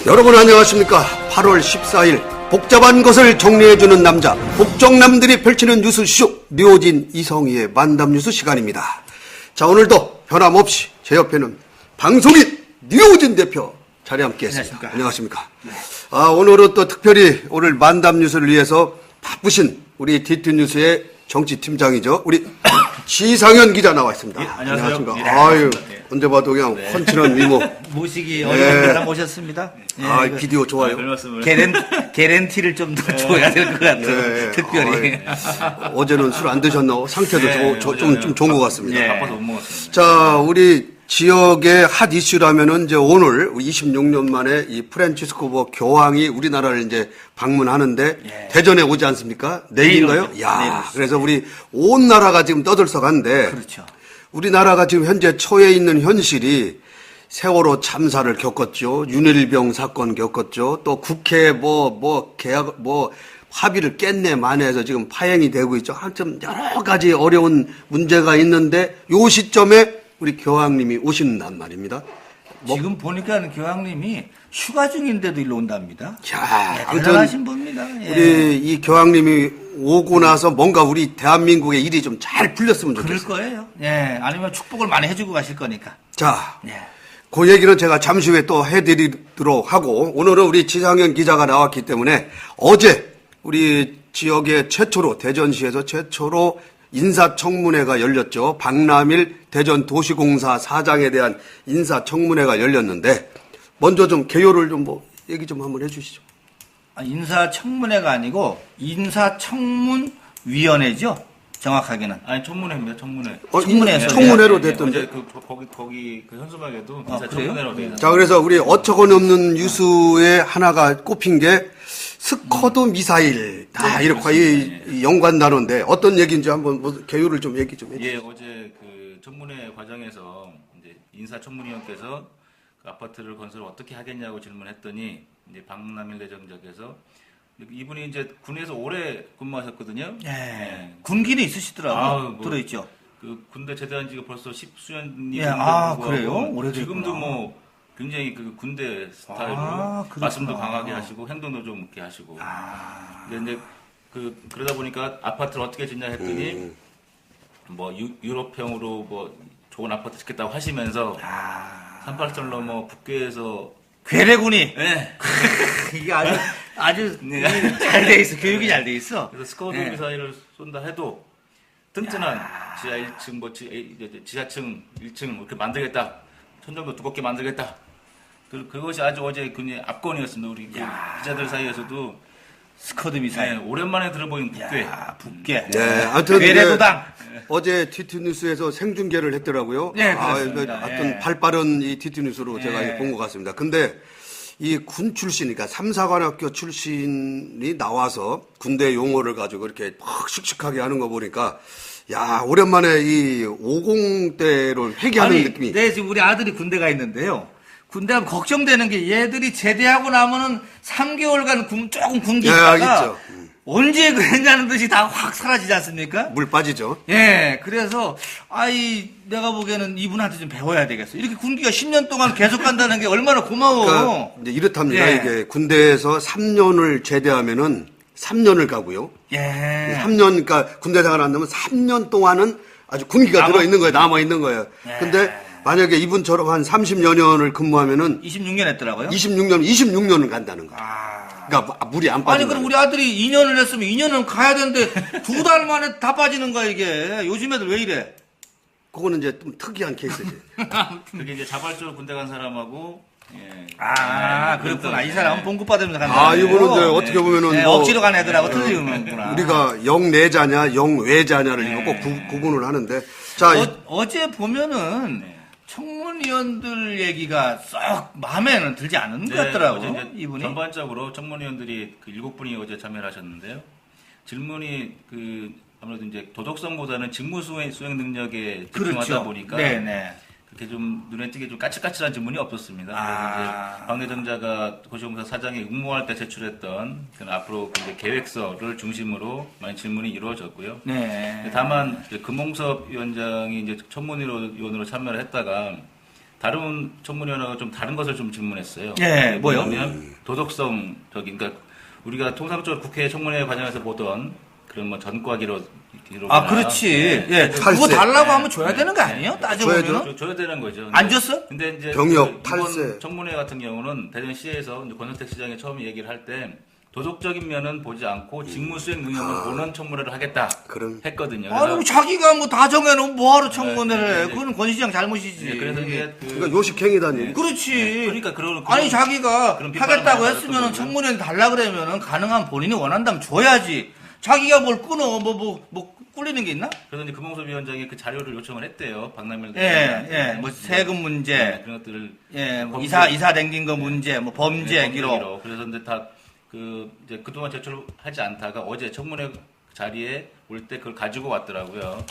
여러분 안녕하십니까. 8월 14일 복잡한 것을 정리해주는 남자 복정남들이 펼치는 뉴스쇼 류호진 이성희의 만담뉴스 시간입니다. 자, 오늘도 변함없이 제 옆에는 방송인 류호진 대표 자리에 함께했습니다. 안녕하십니까. 네. 오늘은 또 특별히 오늘 만담뉴스를 위해서 바쁘신 우리 DT뉴스의 정치팀장이죠. 우리 지상현 기자 나와 있습니다. 예, 안녕하십니까. 네, 아유, 언제 봐도 그냥 훤칠한 미모. 모시기 어려운 사람 모셨습니다. 네, 비디오 좋아요. 개렌티를 좀 더 줘야 될 것 같아요. 특별히. 어제는 술 안 드셨나? 상태도 좀 좋은 것 같습니다. 바빠서 못 먹었습니다. 자, 우리 지역의 핫 이슈라면은 이제 오늘 26년 만에 이 프란치스코 교황이 우리나라를 이제 방문하는데 대전에 오지 않습니까? 내일인가요? 야, 그래서 우리 온 나라가 지금 떠들썩한데. 그렇죠. 우리나라가 지금 현재 처해 있는 현실이 세월호 참사를 겪었죠. 윤일병 사건 겪었죠. 또 국회 계약 합의를 깼네 마네해서 지금 파행이 되고 있죠. 한참 여러 가지 어려운 문제가 있는데 요 시점에 우리 교황님이 오신단 말입니다. 지금 보니까 교황님이 휴가 중인데도 일로 온답니다. 야, 대단하신 분입니다. 우리 이 교황님이 오고 나서 뭔가 우리 대한민국의 일이 좀 잘 풀렸으면 좋겠어요. 그럴 거예요. 아니면 축복을 많이 해주고 가실 거니까. 자, 그 얘기는 제가 잠시 후에 또 해드리도록 하고, 오늘은 우리 지상현 기자가 나왔기 때문에 어제 우리 지역의 최초로, 대전시에서 최초로 인사청문회가 열렸죠. 박남일 대전도시공사 사장에 대한 인사청문회가 열렸는데, 먼저 좀 개요를 좀 얘기 좀 한번 해주시죠. 인사청문회가 아니고 인사청문위원회죠. 정확하게는. 아니, 청문회입니다. 청문회. 청문회로 됐던데. 어제 거기 현수막에도 인사청문회로 돼 있어요. 자, 그래서 우리 어처구니없는 뉴스에 하나가 꼽힌 게 스커드 미사일 이렇게 이 연관 단어인데 어떤 얘기인지 한번 개요를 좀 얘기 좀 해주세요. 어제 그 청문회 과정에서 이제 인사청문위원께서 그 아파트를 건설을 어떻게 하겠냐고 질문했더니 이제 박남일 대정자께서 이분이 이제 군에서 오래 근무하셨거든요. 군기는 있으시더라고요. 들어있죠. 그 군대 제대한 지가 벌써 10수년이 그래요? 오래됐구나. 지금도 굉장히 그 군대 스타일로 말씀도 강하게 하시고 행동도 좀 있게 하시고. 근데 이제 그러다 보니까 아파트를 어떻게 짓냐 했더니 유럽형으로 좋은 아파트 짓겠다고 하시면서 38선 넘어 북괴에서 괴뢰군이. 이게 아주 잘 돼 있어. 교육이 잘 돼 있어. 그래서 스커드 미사일을 쏜다 해도 튼튼한 지하 1층, 지하층 1층 이렇게 만들겠다. 천정도 두껍게 만들겠다. 그것이 아주 어제 굉장히 압권이었습니다. 우리 기자들 사이에서도 스커드 미사일. 오랜만에 들어보인 북괴. 아무튼 괴뢰도당. 어제 TT뉴스에서 생중계를 했더라고요. 그렇습니다. 하여튼 발빠른 이 TT뉴스로 제가 본 것 같습니다. 근데 이 군 출신, 그러니까 삼사관학교 출신이 나와서 군대 용어를 가지고 이렇게 막 씩씩하게 하는 거 보니까 오랜만에 이 50대를 회귀하는 느낌이. 지금 우리 아들이 군대 가 있는데요. 군대 하면 걱정되는 게 얘들이 제대하고 나면은 3개월간 조금 군기 있다가 언제 그랬냐는 듯이 다 확 사라지지 않습니까? 물 빠지죠. 그래서 내가 보기에는 이분한테 좀 배워야 되겠어. 이렇게 군기가 10년 동안 계속 간다는 게 얼마나 고마워. 그러니까 이제 이렇답니다. 이게 군대에서 3년을 제대하면은 3년을 가고요. 3년, 그러니까 군대 생활 안 하면 3년 동안은 아주 군기가 들어있는 거예요. 남아있는 거예요. 근데 만약에 이분처럼 한 30여 년을 근무하면은 26년 했더라고요. 26년을 간다는 거예요. 그러니까 물이 안 빠지는 그럼 우리 아들이 2년을 했으면 2년은 가야 되는데 2달 만에 다 빠지는 거야, 이게. 요즘 애들 왜 이래? 그거는 이제 좀 특이한 케이스지. 그게 이제 자발적으로 군대 간 사람하고 그렇구나. 이 사람은 봉급받으면서 간다. 이분은 이제 어떻게 보면은 억지로 간 애들하고 틀리는구나. 우리가 영내자냐, 영외자냐를 이거 꼭 구분을 하는데. 자, 어제 보면은 청문위원들 얘기가 썩 마음에는 들지 않은 것 같더라고요. 이분이. 전반적으로 청문위원들이 7분이 어제 참여를 하셨는데요. 질문이 아무래도 이제 도덕성보다는 직무 수행 능력에 집중하다 보니까 그렇게 좀 눈에 띄게 좀 까칠까칠한 질문이 없었습니다. 그래서 이제 박 내정자가 도시공사 사장이 응모할 때 제출했던 앞으로 이제 계획서를 중심으로 많은 질문이 이루어졌고요. 다만 금홍섭 위원장이 이제 청문위원으로 참여를 했다가 다른 청문위원회가 좀 다른 것을 좀 질문했어요. 예, 뭐요? 뭐냐면 도덕성 그러니까 우리가 통상적으로 국회 청문회 과정에서 보던 그런 뭐 전과 기록 아, 그렇지. 예. 그거 달라고 하면 줘야 되는 거 아니에요? 따져보면. 줘야 되는 거죠. 안 줬어? 근데 이제 병역, 이번 탈세. 청문회 같은 경우는 대전시에서 이제 권선택 시장이 처음 얘기를 할 때 도덕적인 면은 보지 않고 직무수행 능력을 보는 청문회를 하겠다 그럼. 했거든요. 아니, 자기가 뭐 다 정해놓으면 뭐하러 청문회를 해. 네, 그건 권 시장 잘못이지. 네, 그래서 이제 그러니까 요식행위다니. 그렇지. 그러니까 아니, 자기가 그런 비판을 하겠다고 많이 했으면 받았던 청문회는 달라 그러면은 가능한 본인이 원한다면 줘야지. 자기가 뭘 끊어. 꿀리는 게 있나? 그래서 이제 금홍섭 위원장이 그 자료를 요청을 했대요. 박남일 예. 뭐 세금 문제. 네, 그런 것들을 예, 뭐 범죄. 이사 댕긴 거 문제, 뭐 범죄 네, 기록. 그래서 이제 이제 그동안 제출하지 않다가 어제 청문회 자리에 올 때 그걸 가지고 왔더라고요.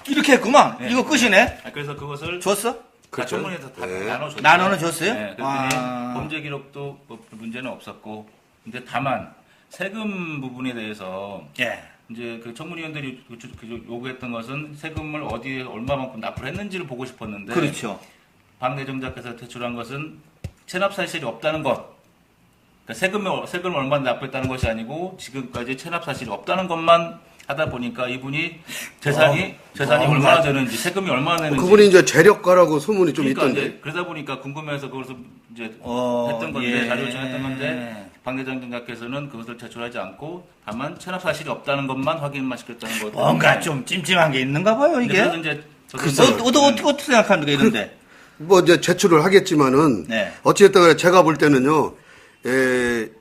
이렇게 했구만. 네. 이거 끝이네. 그래서 그것을 줬어? 그렇죠. 청문회에서 다 네. 나눠줬어요. 나눠는 줬어요? 네, 그랬더니 아. 범죄 기록도 뭐 문제는 없었고, 근데 다만 세금 부분에 대해서 예. 이제 그 청문위원들이 요구했던 것은 세금을 어디에 얼마만큼 납부를 했는지를 보고 싶었는데, 그렇죠. 박 내정자께서 제출한 것은 체납 사실이 없다는 것. 그러니까 세금을 얼마 납부했다는 것이 아니고 지금까지 체납 사실이 없다는 것만 하다 보니까 이분이 재산이 얼마나 되는지, 세금이 얼마나 되는지. 그분이 이제 재력가라고 소문이 좀 그러니까 있던데. 이제 그러다 보니까 궁금해서 그것을 이제 어, 했던 건데, 예. 자료 요청했던 건데, 박 내정자께서는 그것을 제출하지 않고 다만 체납 사실이 없다는 것만 확인만 시켰다는 거. 뭔가 좀 찜찜한 게 있는가 봐요, 이게. 그래서 이제 어떻게 생각하는데, 이런데. 뭐 이제 제출을 하겠지만은 네. 어찌됐든 간에 제가 볼 때는요.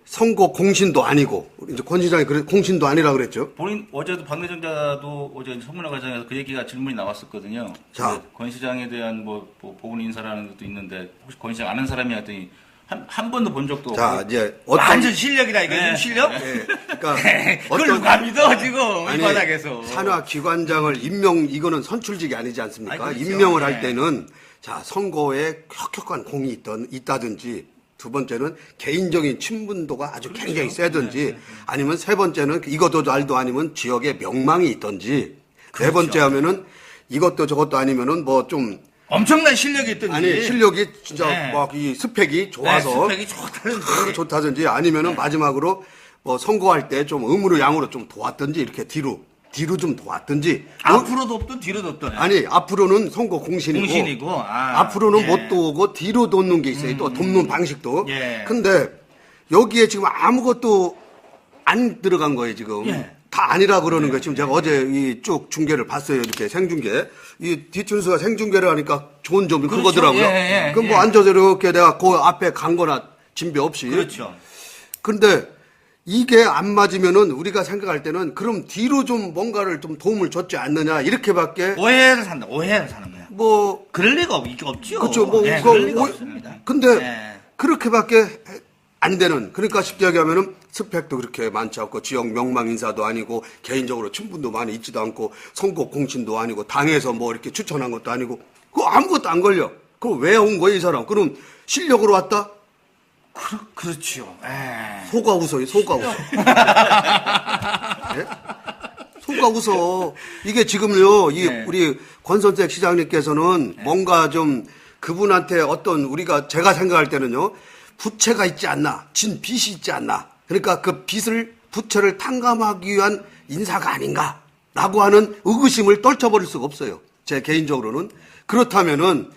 선거 공신도 아니고 이제 권 시장이 공신도 아니라 그랬죠. 어제도 박 내정자도 어제 청문회 과정에서 그 얘기가 질문이 나왔었거든요. 자. 권 시장에 대한 뭐 보훈 인사라는 것도 있는데 혹시 권 시장 아는 사람이 했더니 한 번도 본 적도 자, 없고. 이제 완전 실력이다, 이거. 네. 실력? 예, 그러니까 그걸 누가 믿어, 지금, 이 아니, 바닥에서. 산하 기관장을 이거는 선출직이 아니지 않습니까? 아니, 그렇죠. 임명을 할 네. 때는 자 선거에 혁혁한 공이 있다든지, 두 번째는 개인적인 친분도가 아주 굉장히 세든지, 아니면 세 번째는 이것도 알도 아니면 지역에 명망이 있든지, 네 번째 하면은 이것도 저것도 아니면은 뭐 좀 엄청난 실력이 있던지. 아니 실력이 진짜 네. 막 이 스펙이 좋아서 네, 스펙이 좋다든지. 좋다든지, 아니면은 마지막으로 뭐 선거할 때 좀 의무로 양으로 좀 도왔든지, 이렇게 뒤로 좀 도왔든지. 앞으로도 없던 뒤로도 없던. 아니 앞으로는 선거 공신이고, 공신이고, 앞으로는 예. 못 도우고 뒤로 돕는 게 있어요. 또 돕는 방식도. 예. 근데 여기에 지금 아무것도 안 들어간 거예요 지금. 예. 다 아니라 그러는 거예요. 지금 제가 어제 이 쭉 중계를 봤어요. 이렇게 생중계. 이 뒤춘수가 생중계를 하니까 좋은 점이 그렇죠. 그거더라고요. 예, 그럼 뭐 앉아서 이렇게 내가 그 앞에 간 거나 진배 없이. 그렇죠. 근데 이게 안 맞으면은 우리가 생각할 때는 그럼 뒤로 좀 뭔가를 좀 도움을 줬지 않느냐, 이렇게밖에 오해를 사는 거야. 뭐 그럴 리가 없죠. 그렇죠. 뭐 예, 그거 그럴 리가 오- 없습니다. 근데 예. 그렇게밖에 안 되는, 그러니까 쉽게 얘기하면은 스펙도 그렇게 많지 않고 지역 명망 인사도 아니고 개인적으로 친분도 많이 있지도 않고 선거 공신도 아니고 당에서 뭐 이렇게 추천한 것도 아니고 그거 아무것도 안 걸려. 그럼 왜 온 거야 이 사람? 그럼 실력으로 왔다? 그렇죠. 예. 속아 웃어요. 속아 웃어. 예? 속아 웃어. 이게 지금요, 네. 우리 권선택 시장님께서는 뭔가 좀 그분한테 제가 생각할 때는요, 부채가 있지 않나, 진 빚이 있지 않나. 그러니까 그 부채를 탕감하기 위한 인사가 아닌가라고 하는 의구심을 떨쳐버릴 수가 없어요. 제 개인적으로는. 그렇다면은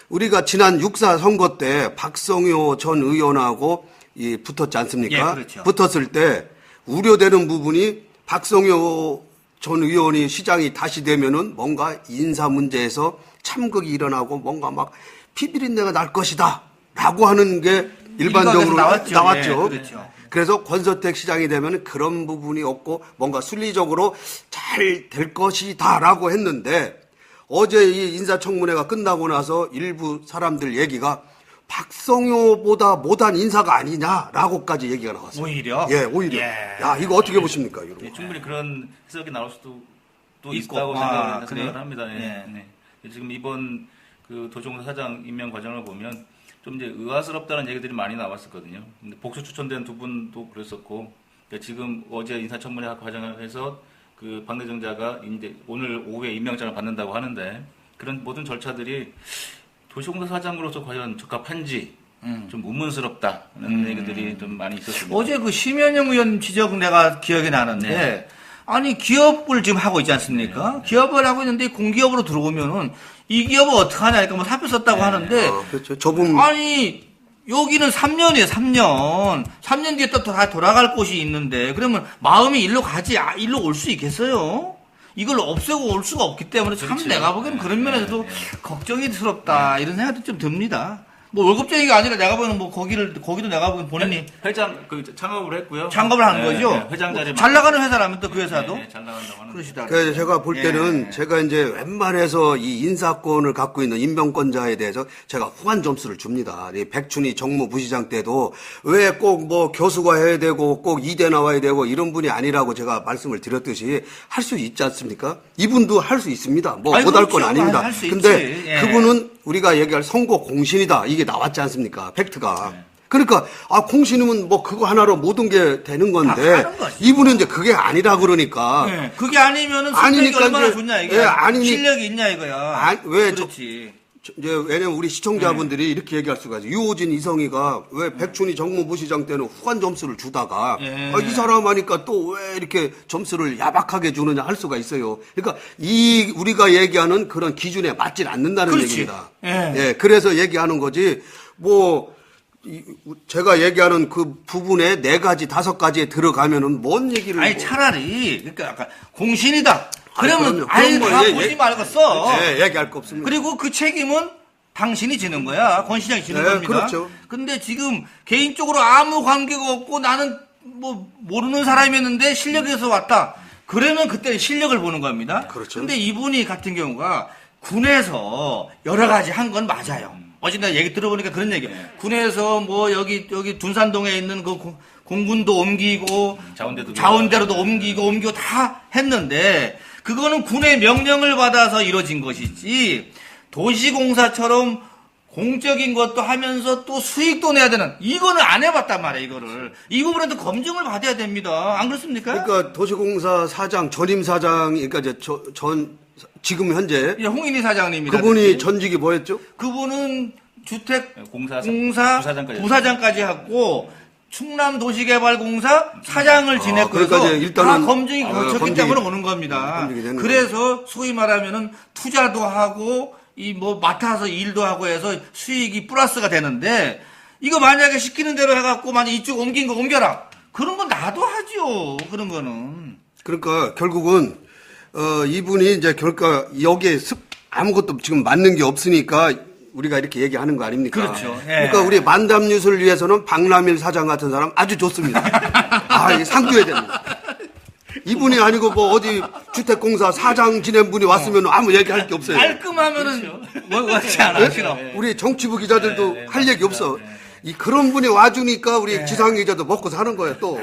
우리가 지난 6.4 선거 때 박성효 전 의원하고 붙었지 않습니까? 예, 그렇죠. 붙었을 때 우려되는 부분이 박성효 전 의원이 시장이 다시 되면은 뭔가 인사 문제에서 참극이 일어나고 뭔가 막 피비린내가 날 것이다 라고 하는 게 일반적으로 나왔죠. 나왔죠. 예, 그렇죠. 그래서 권선택 시장이 되면 그런 부분이 없고 뭔가 순리적으로 잘 될 것이다라고 했는데, 어제 이 인사청문회가 끝나고 나서 일부 사람들 얘기가 박성효보다 못한 인사가 아니냐라고까지 얘기가 나왔어요. 오히려? 예, 오히려. 예. 야, 이거 어떻게 보십니까, 이런 예, 거? 충분히 그런 해석이 나올 수도 또 있고. 있다고 그래요? 생각을 합니다. 예. 예. 네. 지금 이번 그 도종서 사장 임명 과정을 보면 좀 이제 의아스럽다는 얘기들이 많이 나왔었거든요. 근데 복수 추천된 두 분도 그랬었고, 그러니까 지금 어제 인사청문회 과정에서 그 박 내정자가 이제 오늘 오후에 임명장을 받는다고 하는데, 그런 모든 절차들이 도시공사 사장으로서 과연 적합한지 좀 의문스럽다는 얘기들이 좀 많이 있었습니다. 어제 그 심현영 의원 지적 내가 기억이 나는데, 네. 아니, 기업을 지금 하고 있지 않습니까? 기업을 하고 있는데 공기업으로 들어오면은 이 기업을 어떡하냐, 그러니까 뭐 사표 썼다고 하는데, 그렇죠. 좁은 아니, 여기는 3년이에요, 3년. 3년 뒤에 또 다 돌아갈 곳이 있는데, 그러면 마음이 일로 가지, 일로 올 수 있겠어요? 이걸 없애고 올 수가 없기 때문에 참 그렇죠. 내가 보기에는 그런 면에서도 걱정이스럽다, 이런 생각도 좀 듭니다. 뭐 월급쟁이가 아니라 내가 보기에는 뭐 거기도 내가 보기엔 본인이 회장 창업을 했고요. 창업을 한 네, 거죠? 네, 회장 자리 잘 나가는 회사라면 또 그 회사도? 네, 잘 나간다고 하는. 그러시다. 그래서 제가 볼 때는 예. 제가 이제 웬만해서 이 인사권을 갖고 있는 임명권자에 대해서 제가 후한 점수를 줍니다. 이 백춘희 정무부시장 때도 왜 꼭 뭐 교수가 해야 되고 꼭 이대 나와야 되고 이런 분이 아니라고 제가 말씀을 드렸듯이 할 수 있지 않습니까? 이분도 할 수 있습니다. 뭐 아니, 못할 건 그렇죠. 아닙니다. 할 수 근데 있지. 예. 그분은 우리가 얘기할 선거 공신이다. 이게 나왔지 않습니까? 팩트가. 그러니까 공신이면 뭐 그거 하나로 모든 게 되는 건데 하는 거지. 이분은 이제 그게 아니라 그러니까 네, 그게 아니면은 성격이 아니니까 얼마나 이제, 좋냐 이게. 예, 아니니- 실력이 있냐 이거야. 왜 그렇지. 이제 왜냐면 우리 시청자분들이 이렇게 얘기할 수가 있어요. 유호진 이성희가 왜 백춘희 정무부시장 때는 후한 점수를 주다가 예. 이 사람 하니까 또 왜 이렇게 점수를 야박하게 주느냐 할 수가 있어요. 그러니까 우리가 얘기하는 그런 기준에 맞질 않는다는 그렇지. 얘기입니다. 예. 그래서 얘기하는 거지 제가 얘기하는 그 부분에 4가지, 5가지에 들어가면은 뭔 얘기를 아니 차라리 그러니까 아까 공신이다. 그러면 그럼요. 아예 그런 다 거 보지 말고 써. 얘기할 거 없습니다. 그리고 그 책임은 당신이 지는 거야. 권 시장이 지는 네, 겁니다. 그렇죠. 근데 지금 개인적으로 아무 관계가 없고 나는 뭐 모르는 사람이었는데 실력에서 왔다. 그러면 그때는 실력을 보는 겁니다. 그렇죠. 근데 이분이 같은 경우가 군에서 여러 가지 한 건 맞아요. 어제 내가 얘기 들어보니까 그런 얘기야. 군에서 뭐 여기 둔산동에 있는 그 공군도 옮기고 자원대로도 옮기고 다 했는데 그거는 군의 명령을 받아서 이루어진 것이지 도시공사처럼 공적인 것도 하면서 또 수익도 내야 되는 이거는 안 해봤단 말이야 이거를 이 부분에도 검증을 받아야 됩니다. 안 그렇습니까? 그러니까 도시공사 사장 전임 사장이 그러니까 이제 지금 현재 예, 홍인희 사장님이라든지 그분이 전직이 뭐였죠? 그분은 주택 공사 부사장까지 하고 충남도시개발공사 사장을 지냈고 그러니까 해서 이제 일단은 다 검증이 거쳤기 때문에 오는 겁니다. 검증이 되는 그래서 소위 말하면은 투자도 하고 이 뭐 맡아서 일도 하고 해서 수익이 플러스가 되는데 이거 만약에 시키는 대로 해갖고 만약 이쪽 옮긴 거 옮겨라 그런 건 나도 하죠. 그런 거는 그러니까 결국은 이분이 이제 그러니까 여기에 아무것도 지금 맞는 게 없으니까 우리가 이렇게 얘기하는 거 아닙니까? 그렇죠. 예. 그러니까 우리 만담뉴스를 위해서는 박남일 사장 같은 사람 아주 좋습니다. 이게 상줘야 됩니다. 이분이 아니고 뭐 어디 주택공사 사장 지낸 분이 왔으면 아무 얘기할 게 없어요. 깔끔하면은 뭐 같지 않아 싫어. 우리 정치부 기자들도 할 얘기 없어. 그런 분이 와주니까 우리 지상 기자도 먹고 사는 거예요 또.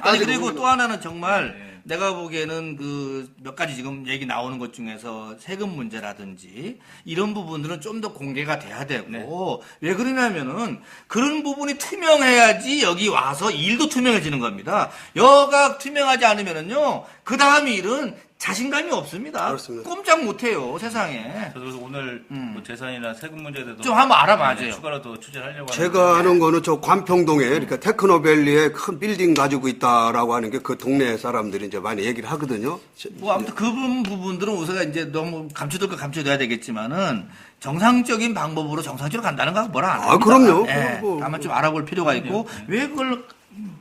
아니 그리고 또 하나는 정말 내가 보기에는 그 몇 가지 지금 얘기 나오는 것 중에서 세금 문제라든지 이런 부분들은 좀 더 공개가 돼야 되고 왜 그러냐면은 그런 부분이 투명해야지 여기 와서 일도 투명해지는 겁니다. 여가 투명하지 않으면은요 그 다음 일은 자신감이 없습니다. 그렇습니다. 꼼짝 못해요 세상에. 그래서 오늘 뭐 재산이나 세금 문제에 대해서 좀 한번 알아봐줘요. 추가로 더 취재를 하려고 제가 하는 거는 저 관평동에 그러니까 테크노밸리에 큰 빌딩 가지고 있다라고 하는 게 그 동네 사람들이 이제 많이 얘기를 하거든요. 뭐 아무튼 그 부분들은 우리가 이제 너무 감춰둘 거 감춰둬야 되겠지만은 정상적인 방법으로 정상적으로 간다는 거 뭐라 안 합니다. 그럼요. 예, 그거 다만 좀 알아볼 필요가 있고 왜 그걸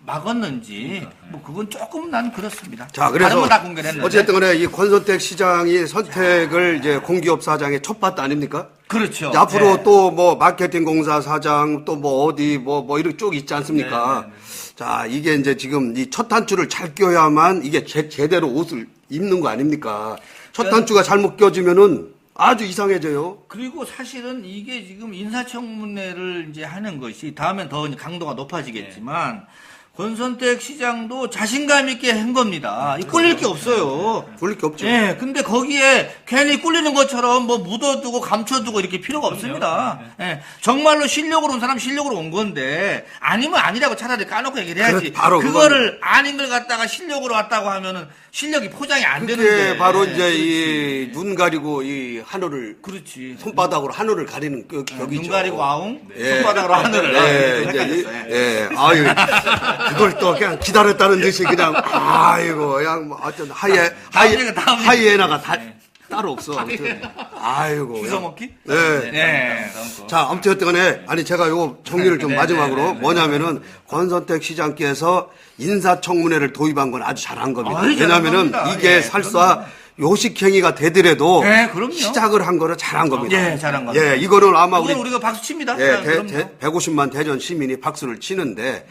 막았는지 뭐 그건 조금 난 그렇습니다. 자, 그래서 다른 건 다 공개를 했는데. 어쨌든 간에 이 권선택 시장이 선택을 이제 공기업 사장의 첫 바트 아닙니까? 그렇죠. 앞으로 예. 또 뭐 마케팅 공사 사장 또 뭐 어디 뭐 이런 쪽 있지 않습니까? 자, 이게 이제 지금 이 첫 단추를 잘 껴야만 이게 제대로 옷을 입는 거 아닙니까? 첫 단추가 잘못 껴지면은 아주 이상해져요. 그리고 사실은 이게 지금 인사청문회를 이제 하는 것이 다음엔 더 이제 강도가 높아지겠지만 권선택 시장도 자신감 있게 한 겁니다. 이 꿀릴 게 없어요. 꿀릴 게 없죠. 예, 근데 거기에 괜히 꿀리는 것처럼 뭐 묻어두고 감춰두고 이렇게 필요가 없습니다. 예, 정말로 실력으로 온 사람 실력으로 온 건데 아니면 아니라고 차라리 까놓고 얘기를 해야지. 바로 그거를 아닌 걸 갖다가 실력으로 왔다고 하면은 실력이 포장이 안 그게 되는데. 바로 이제 이 눈 가리고 이 하늘을 그렇지. 손바닥으로 하늘을 가리는 격이죠. 눈 가리고 아웅, 예. 손바닥으로 하늘을. 아유, 그걸 또 그냥 기다렸다는 듯이 그냥, 아이고, 그냥 뭐 어떤 하이에나가 따로 없어. 아무튼. 아이고. 주워 먹기? 네. 네. 자, 아무튼 간에, 아니, 제가 요 정리를 좀 마지막으로 뭐냐면은, 권선택 시장께서 인사청문회를 도입한 건 아주 잘한 겁니다. 아주 잘한 왜냐면은 겁니다. 이게 예, 설사 요식행위가 되더라도 네, 그럼요. 시작을 한 거는 잘한 겁니다. 예, 잘한 겁니다. 예, 이거는 아마 우리가 박수 칩니다. 예, 그럼요. 150만 대전 시민이 박수를 치는데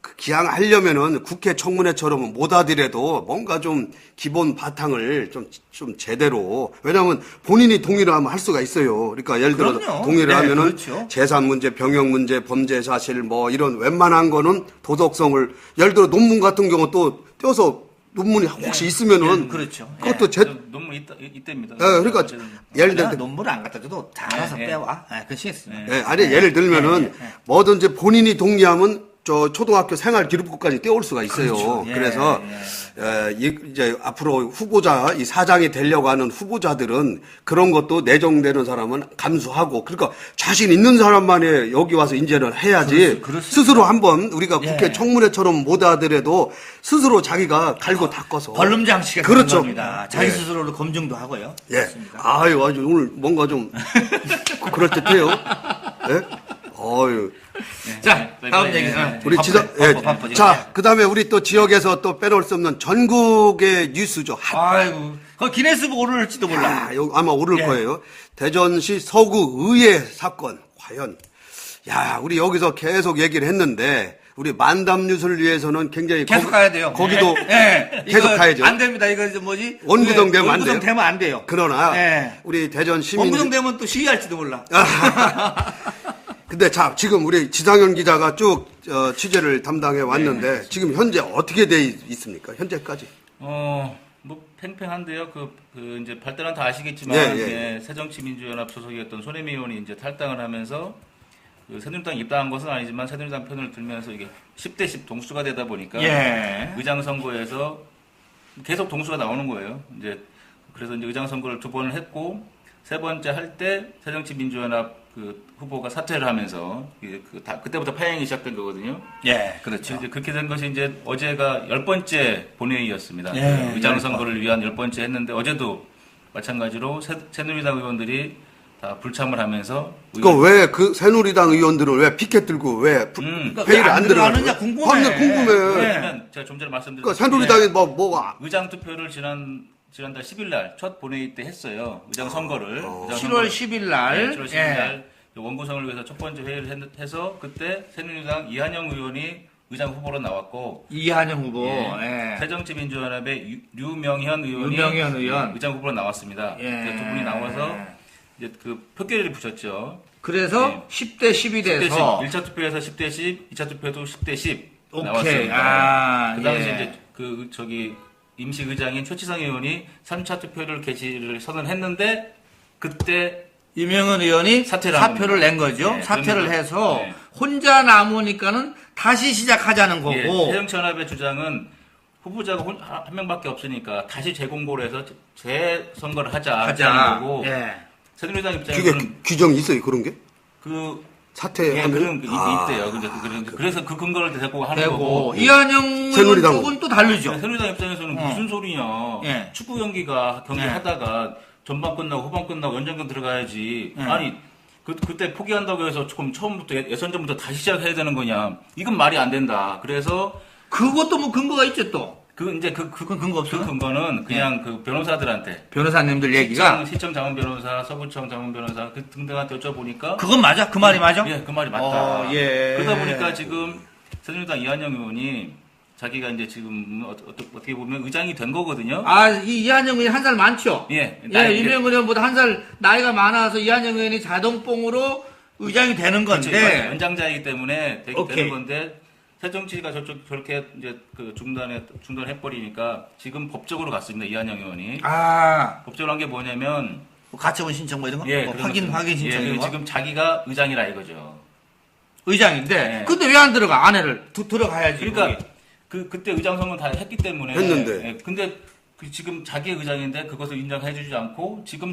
그 기왕 하려면은 국회 청문회처럼 못 하더라도 뭔가 좀 기본 바탕을 좀 제대로 왜냐하면 본인이 동의를 하면 할 수가 있어요. 그러니까 예를 들어 그럼요. 동의를 네, 하면은 그렇죠. 재산 문제, 병역 문제, 범죄 사실 뭐 이런 웬만한 거는 도덕성을 예를 들어 논문 같은 경우 또 떼어서 논문이 혹시 있으면은 그렇죠. 그것도 논문 이때입니다. 그러니까 예를 내가 들어 논문을 안 갖다 줘도 다 알아서 빼와. 그 시겠습니다. 아니 예를 들면은 뭐든지 본인이 동의하면 저 초등학교 생활 기록부까지 떼올 수가 있어요. 그렇죠. 예, 그래서 이제 앞으로 후보자 이 사장이 되려고 하는 후보자들은 그런 것도 내정되는 사람은 감수하고 그러니까 자신 있는 사람만이 여기 와서 인재를 해야지 그렇습니다. 스스로 한번 우리가 예. 국회 청문회처럼 못 하더라도 스스로 자기가 갈고 닦아서 벌름장치가 그렇죠. 겁니다. 자기 예. 스스로를 검증도 하고요. 예. 그렇습니다. 아유, 아주 오늘 뭔가 좀 그럴듯해요. 예? 어유. 자, 다음 얘기. 우리 지상, 자, 그 다음에 우리 또 지역에서 또 빼놓을 수 없는 전국의 뉴스죠. 아이고, 그 기네스북 오를지도 몰라. 아마 오를 예. 거예요. 대전시 서구 의회 사건. 과연. 야, 우리 여기서 계속 얘기를 했는데, 우리 만담 뉴스를 위해서는 굉장히 계속 가야 돼요. 거기도 예. 계속 이거 가야죠. 안 됩니다. 이거 뭐지? 원구성 되면 안 원구성 돼요. 되면 안 돼요. 그러나 예. 우리 대전 시민 원구성 되면 또 시위할지도 몰라. 근데 자, 지금 우리 지상현 기자가 쭉 취재를 담당해 왔는데 지금 현재 어떻게 돼 있습니까? 현재까지. 뭐 팽팽한데요. 이제 발달은 다 아시겠지만 예. 새정치민주연합 소속이었던 손혜미 의원이 이제 탈당을 하면서 새누리당 입당한 것은 아니지만 새누리당 편을 들면서 이게 10대 10 동수가 되다 보니까 예. 의장 선거에서 계속 동수가 나오는 거예요. 이제 그래서 이제 의장 선거를 2번을 했고 세 번째 할 때 새정치민주연합 후보가 사퇴를 하면서 그때부터 파행이 시작된 거거든요. 예, 그렇죠. 이제 그렇게 된 것이 이제 어제가 10번째 본회의였습니다. 예, 의장 선거를 위한 10번째 했는데 어제도 마찬가지로 새누리당 의원들이 다 불참을 하면서 왜 그 새누리당 의원들은 왜 피켓 들고 왜 회의를 안 들어가느냐 궁금해. 왜냐면 제가 좀 전에 말씀드린 그러니까 새누리당이 뭐가 의장 투표를 지난달 10일 날 첫 본회의 때 했어요. 의장 선거를. 7월 10일 날. 네, 7월 10일 날 원구성을 위해서 첫 번째 회의를 해서 그때 새누리당 이한영 의원이 의장 후보로 나왔고 이한영 후보. 예. 새정치민주연합의 류명현 의원이 의장 후보로 나왔습니다. 예. 두 분이 나와서 이제 표결을 붙였죠. 그래서 10대 10이 돼서 1차 투표에서 10대 10, 2차 투표도 10대 10 오케이. 나왔습니다. 그 당시 예. 이제 임시 의장인 최치상 의원이 3차 투표를 개시를 선언했는데 그때 이명은 의원이 사표를 낸 거죠. 네, 사퇴를 해서 혼자 남으니까는 다시 시작하자는 거고. 새정치연합의 주장은 후보자가 한 명밖에 없으니까 다시 재공고를 해서 재선거를 하자는 거고. 새누리당 입장에서는 그게 규정이 있어요 그런 게? 사퇴하면 그런 게 있대요. 그래서 그 근거를 대고 하는 거고. 이한영 쪽은 또 다르죠. 새누리당 입장에서는 무슨 소리냐. 축구 경기 하다가 전반 끝나고 후반 끝나고 연장전 들어가야지. 아니 그때 포기한다고 해서 처음부터 예선전부터 다시 시작해야 되는 거냐. 이건 말이 안 된다. 그래서 그것도 뭐 근거가 있죠 또. 그건 근거 없어요? 그 근거는 그냥 변호사들한테. 변호사님들 얘기가. 시청 자문 변호사, 서구청 자문 변호사 등등한테 여쭤보니까. 그건 맞아? 그 말이 맞아? 예, 그 말이 맞다. 예. 그러다 보니까 지금 새누리당 이한영 의원이 자기가 이제 지금 어떻게 보면 의장이 된 거거든요. 이 이한영 의원이 한 살 많죠? 이명은 의원보다 한 살 나이가 많아서 이한영 의원이 자동뽕으로 의장이 되는 건데. 그렇죠. 연장자이기 때문에 되는 건데 새정치가 저렇게 이제 그 중단해버리니까 지금 법적으로 갔습니다. 이한영 의원이. 법적으로 한 게 뭐냐면 뭐 가처분 신청 뭐 이런 거? 예, 뭐 그런 확인 거죠. 신청 예, 이런 거? 지금 자기가 의장이라 이거죠. 의장인데 예. 근데 왜 안 들어가? 아내를 들어가야지. 그러니까 거기. 그때 의장 선거 다 했기 때문에 했는데. 예, 근데 지금 자기 의장인데 그것을 인정해주지 않고 지금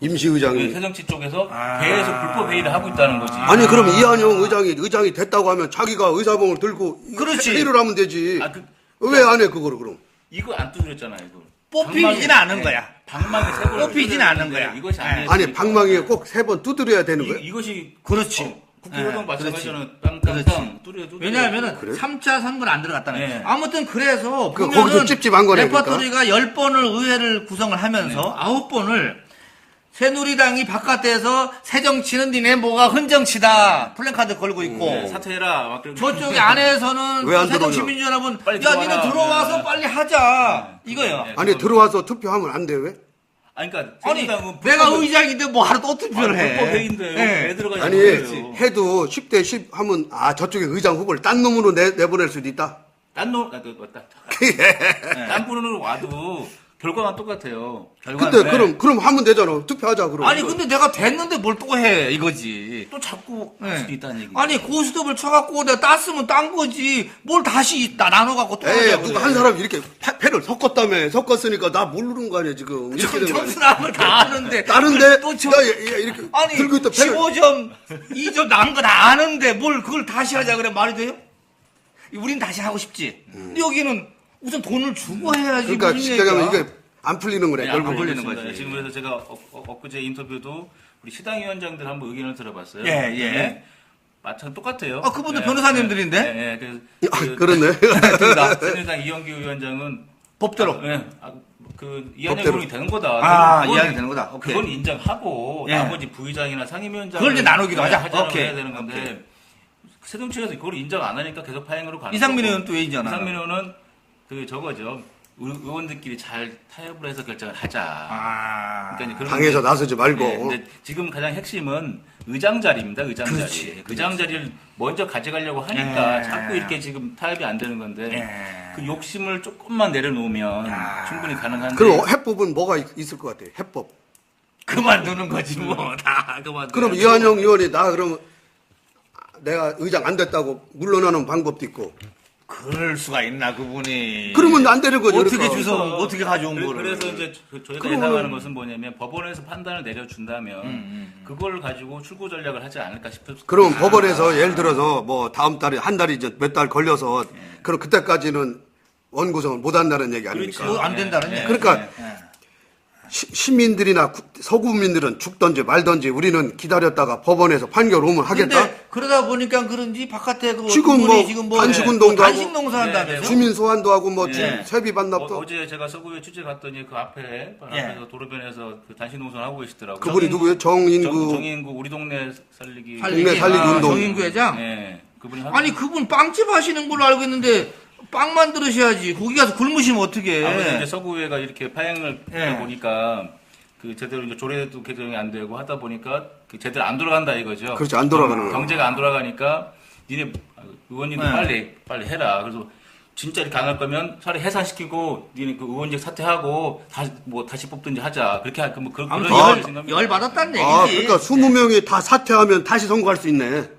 임시의장이. 새정치 쪽에서 계속 불법 회의를 하고 있다는 거지. 아니 그럼 이한영 의장이 됐다고 하면 자기가 의사봉을 들고 그렇지. 회의를 하면 되지. 아, 왜 안 해 그거를 그럼? 이거 안 두드렸잖아 이거. 뽑히지는 않은 거야. 방망이 세 번. 뽑히지는 않은 거야. 이것이 예. 아니에요. 아니 방망이에 꼭 3번 두드려야 되는 거야? 이것이 그렇지. 국회의원 예, 마찬가지잖아. 그렇지. 땅땅땅 뚜드려. 왜냐하면은 그래? 3차 선거는 안 들어갔다는 거야. 네. 아무튼 그래서 그 보면은 거기서 찝찝한 거네, 레퍼토리가 10번을 의회를 구성을 하면서 9번을 새누리당이 바깥에서 새정치는 니네 뭐가 흔정치다 플랜카드 걸고 있고 네, 사퇴해라. 막 그러고. 저쪽 안에서는 왜안 새정치민주연합은 빨리 야 들어와라. 니네 들어와서 네. 빨리 하자 이거예요. 네. 아니 들어와서 투표하면 안 돼 왜? 아니 그러니까 아니 새누리당은 내가 의장인데 뭐 하루 또 투표를 해. 불법 회의인데 예. 왜 들어가냐. 아니 그거예요. 해도 10대 10 하면 저쪽에 의장 후보를 딴 놈으로 내보낼 수도 있다. 딴 분으로 와도 결과가 똑같아요. 근데 그럼 하면 되잖아. 투표하자 그럼. 아니 근데 내가 됐는데 뭘 또 해 이거지. 또 자꾸 할 네. 수도 있다는 얘기. 아니 고스톱을 쳐갖고 내가 땄으면 딴 거지 뭘 다시 나눠갖고 또 에이, 하자고 누가 그래. 한 사람이 이렇게 패를 섞었으니까 나 모르는 거 아니야 지금. 이렇게 된 거 아니야. 점수나면 다 아는데 다른데 또 쳐. 야, 이렇게 아니 들고 있다 패를 15점 2점 남은 거 다 아는데 뭘 그걸 다시 하자 그래 말이 돼요? 우린 다시 하고 싶지. 근데 여기는 우선 돈을 주고 해야지. 그러니까 무슨 쉽게 하면 얘기야. 이게 안 풀리는 거네. 네, 결국. 안 걸리는 걸리는 거지. 거지. 지금 그래서 제가 엊그제 인터뷰도 우리 시당위원장들 한번 의견을 들어봤어요. 예, 예. 네. 마찬 똑같아요. 그분들 변호사님들인데? 네, 네. 그렇네. 새누리당 이영규 위원장은 법대로. 그 이한영 법대로. 의원이 되는 거다. 그건- 이야기 되는 거다. 오케이. 그건 인정하고 예. 나머지 부의장이나 상임위원장 그걸 이제 나누기로 하자. 오케이. 해야 되는 건데 새정치에서 그걸 인정 안 하니까 계속 파행으로 가는 이상민 거고. 의원 또 왜 인정 안 하나? 이상민 의원은 그 저거죠. 의원들끼리 잘 타협을 해서 결정을 하자. 그러니까 이제 그런 당에서 건데, 나서지 말고. 네, 근데 지금 가장 핵심은 의장 자리입니다. 의장 그렇지, 자리. 의장 자리를 먼저 가져가려고 하니까 예. 자꾸 이렇게 지금 타협이 안 되는 건데 예. 그 욕심을 조금만 내려놓으면 충분히 가능한데. 그럼 해법은 뭐가 있을 것 같아? 해법. 그만두는 거지 뭐 다 그만. 그럼 이한영 의원이 그러면 내가 의장 안 됐다고 물러나는 방법도 있고. 그럴 수가 있나 그분이. 그러면 안 되는 거죠. 어떻게 그러니까. 주워 어떻게 가져온 거를. 그래서 이제 저희가 그러면은- 예상하는 것은 뭐냐면 법원에서 판단을 내려준다면 그걸 가지고 출구 전략을 하지 않을까 싶습니다. 그럼 법원에서 예를 들어서 뭐 다음 달에 한 달이 이제 몇 달 걸려서 그럼 그때까지는 원구성을 못 한다는 얘기 아닙니까? 그거 안 된다는 얘기. 그러니까 시민들이나 서구민들은 죽던지 말던지 우리는 기다렸다가 법원에서 판결 오면 하겠다? 근데 그러다 보니까 그런지 바깥에 그 지금 그분이 뭐 지금 단식운동도 하고 단식 농사한다면서. 주민 소환도 하고 뭐 네. 세비 반납도 어제 제가 서구에 취재 갔더니 그 앞에서 도로변에서 그 단식 농선 하고 계시더라고요. 그분이 누구예요? 정인구 정인구 우리 동네 살리기. 동네 살리기 운동. 정인구 회장. 네, 그분이 아니 그분 빵집 하시는 걸로 알고 있는데 빵 만들으셔야지. 거기 가서 굶으시면 어떡해. 아무래도 이제 서구회가 이렇게 파행을 예. 보니까 그 제대로 이제 조례도 개정이 안 되고 하다 보니까 그 제대로 안 돌아간다 이거죠. 그렇죠. 안 돌아가는 거예요. 경제가 안 돌아가니까 니네 의원님들 네. 빨리 해라. 그래서 진짜 이렇게 안 할 거면 차라리 해산시키고 니네 그 의원직 사퇴하고 다시 뽑든지 하자. 그렇게 할 거면 그런 아무튼 얘기를 생각합니다. 열 받았다는 얘기지. 그러니까 20명이 다 사퇴하면 다시 선거할 수 있네.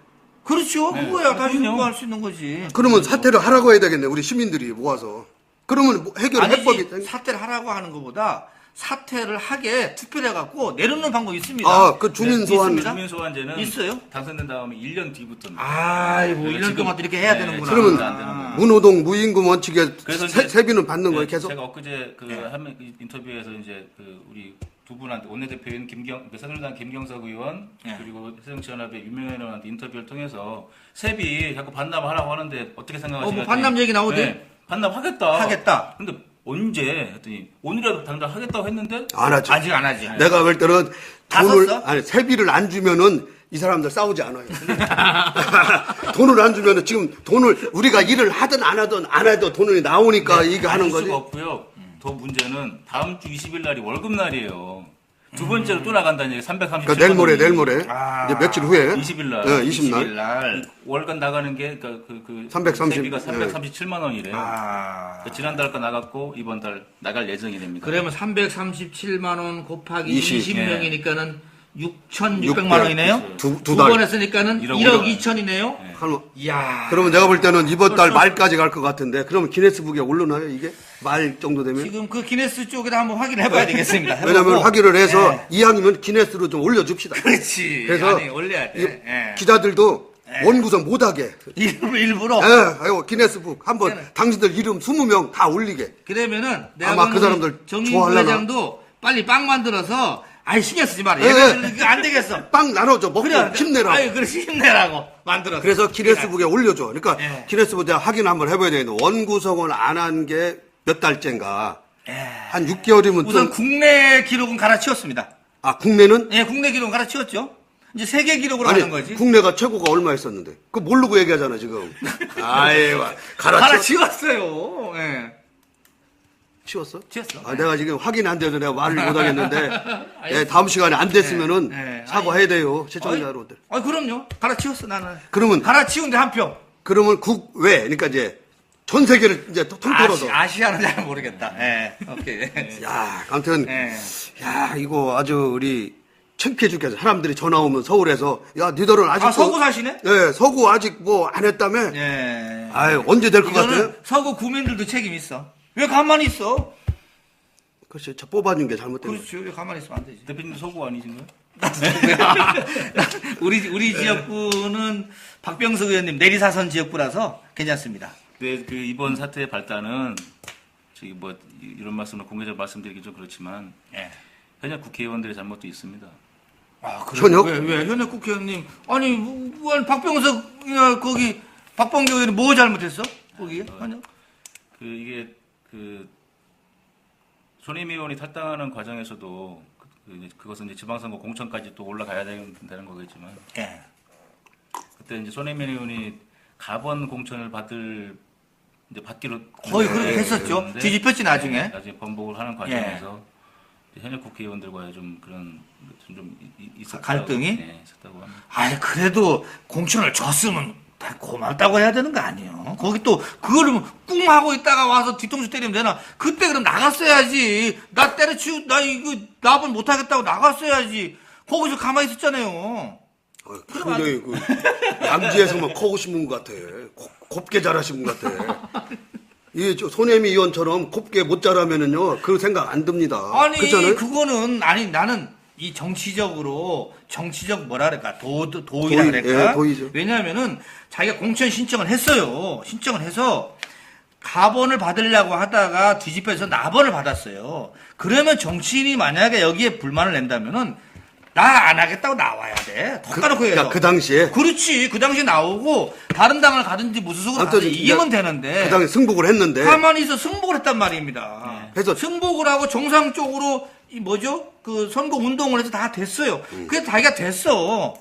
그렇죠. 그거야. 다시 그럼요. 공부할 수 있는 거지. 그러면 사퇴를 하라고 해야 되겠네. 우리 시민들이 모아서. 그러면 뭐 해결 해법이 아니지. 사퇴를 하라고 하는 것보다 사퇴를 하게 투표를 해갖고 내려놓는 방법이 있습니다. 그 주민 소환 있습니다. 주민 소환제는 있어요? 당선된 다음에 1년 뒤부터. 아이고, 1년 동안 또 이렇게 해야 네, 되는구나. 그러면 안 되는 거예요. 문호동 무임금 원칙에 그래서 이제- 세비는 받는 거예요, 네, 계속? 제가 엊그제 한 인터뷰에서 이제 우리 두 분한테 원내대표인 새누리당 김경석 의원 그리고 새정치연합의 유명한 의원한테 인터뷰를 통해서 세비 자꾸 반납하라고 하는데 어떻게 생각하시나요? 뭐 반납 얘기 나오대? 반납하겠다. 하겠다. 근데 언제 했더니 오늘이라도 당장 하겠다고 했는데 안 하죠. 아직 안 하지. 내가 볼 때는 다 돈을, 썼어? 아니, 세비를 안 주면은 이 사람들 싸우지 않아요. 돈을 안 주면은 지금 돈을 우리가 일을 하든 안 하든 안 해도 돈이 나오니까 이게 하는 줄 거지. 수가 없고요. 더 문제는 다음 주 20일 날이 월급 날이에요. 두 번째로 또 나간다는 얘기 337만 그러니까 내일 모레 아, 이제 며칠 후에 20일 날. 네, 20일 20날 날. 월간 나가는 게 그 330, 세비가 337만 원이래요. 아. 지난달 거 나갔고 이번 달 나갈 예정이 됩니다. 그러면 337만 원 곱하기 20. 20명이니까는 6,600만 원이네요. 두 두 달. 번 했으니까는 1억 2천이네요. 이야. 그러면 내가 볼 때는 이번 달 벌써- 말까지 갈 것 같은데 그러면 기네스북에 올라나요 이게 말 정도 되면? 지금 그 기네스 쪽에다 한번 확인해 봐야 되겠습니다. 왜냐면 해보고. 확인을 해서 예. 이왕이면 기네스로 좀 올려줍시다. 그렇지. 그래서 아니, 올려야 이 돼. 예. 기자들도 원구성 못하게 일부러. 아이고 기네스북 한번 그래. 당신들 이름 20명 다 올리게. 그러면은 내가 아마 그 보는 사람들 정인 좋아하려나? 부회장도 빨리 빵 만들어서 아이 신경 쓰지 마라. 예, 얘네들 그거 안 되겠어. 빵 나눠줘 먹고 그래. 힘내라고. 아유, 그래 힘내라고 만들어. 그래서 기네스북에 올려줘. 그러니까 예. 기네스북에 확인 한번 해봐야 되는데 원구성을 안 한 게 몇 달째인가. 예. 한 6개월이면 우선 국내 기록은 갈아치웠습니다. 국내는 예, 국내 기록은 갈아치웠죠. 이제 세계 기록으로 아니 하는 거지. 국내가 최고가 얼마 있었는데 그거 모르고 얘기하잖아 지금. 아이고 갈아치웠어요. 예. 치웠어? 치웠어. 아, 내가 지금 확인 안 돼서 내가 말을 못 하겠는데 예, 다음 시간에 안 됐으면은 예, 예. 사과해야 돼요 시청자 여러분들. 아, 그럼요. 갈아치웠어 나는. 그러면 갈아치운데 한 표. 그러면 국외 그러니까 이제 전 세계를 이제 통틀어서. 아시아는 잘 모르겠다. 예. 오케이. 야, 아무튼 예. 야 이거 아주 우리 창피해 죽겠어. 사람들이 전화 오면 서울에서 야 니들은 아직 서구 사시네? 예, 서구 아직 뭐 안 했다며? 예. 아유 언제 될 것 같아요? 이거는 서구 구민들도 책임 있어. 왜 가만히 있어? 글쎄, 저 뽑아준 게 잘못된 거지. 그렇지. 왜 가만히 있으면 안 되지. 대표님 소구 아니신가요? 우리 지역구는 박병석 의원님 내리사선 지역구라서 괜찮습니다. 네, 그 이번 사태의 발단은 저기 뭐 이런 말씀을 공개적으로 말씀드리기 좀 그렇지만 예. 현역 국회의원들의 잘못도 있습니다. 아, 그래. 현역? 왜 현역 국회의원님? 아니, 박병석 거기 박범계 의원이 뭐 잘못했어? 거기 현역? 그 이게 그 손혜미 의원이 탈당하는 과정에서도 그것은 이제 지방선거 공천까지 또 올라가야 된다는 거겠지만 예. 그때 이제 손혜미 의원이 가번 공천을 받기로 거의 그렇게 했었죠. 그랬는데 뒤집혔지 나중에. 나중에 번복을 하는 과정에서 현역 국회의원들과의 좀 그런 좀 있었다고, 갈등이? 네, 있었다고 합니다. 아니 그래도 공천을 줬으면 다 고맙다고 해야 되는 거 아니에요? 거기 또 그거를 꿍 하고 있다가 와서 뒤통수 때리면 되나? 그때 그럼 나갔어야지. 나 때려치우 나 이거 나번 못하겠다고 나갔어야지. 거기서 가만히 있었잖아요. 굉장히 그 양지에서만 커고 싶은 것 같아. 곱게 자라신 것 같아. 이 손혜미 의원처럼 곱게 못 자라면은요 그 생각 안 듭니다. 아니 그렇잖아요? 그거는 아니 나는 이 정치적 뭐라 그럴까 도의라 도의, 그럴까? 예, 도의죠. 왜냐하면은 자기가 공천 신청을 했어요. 신청을 해서 가번을 받으려고 하다가 뒤집혀서 나번을 받았어요. 그러면 정치인이 만약에 여기에 불만을 낸다면은 나 안 하겠다고 나와야 돼. 더 까놓고 해서. 그러니까 그 당시에 그렇지. 그 당시에 나오고 다른 당을 가든지 무슨 수를 아무튼 가든지 이기면 되는데. 그 당시 승복을 했는데 가만히 있어 승복을 했단 말입니다. 그래서 승복을 하고 정상적으로 이 뭐죠? 그 선거 운동을 해서 다 됐어요. 그게 자기가 됐어.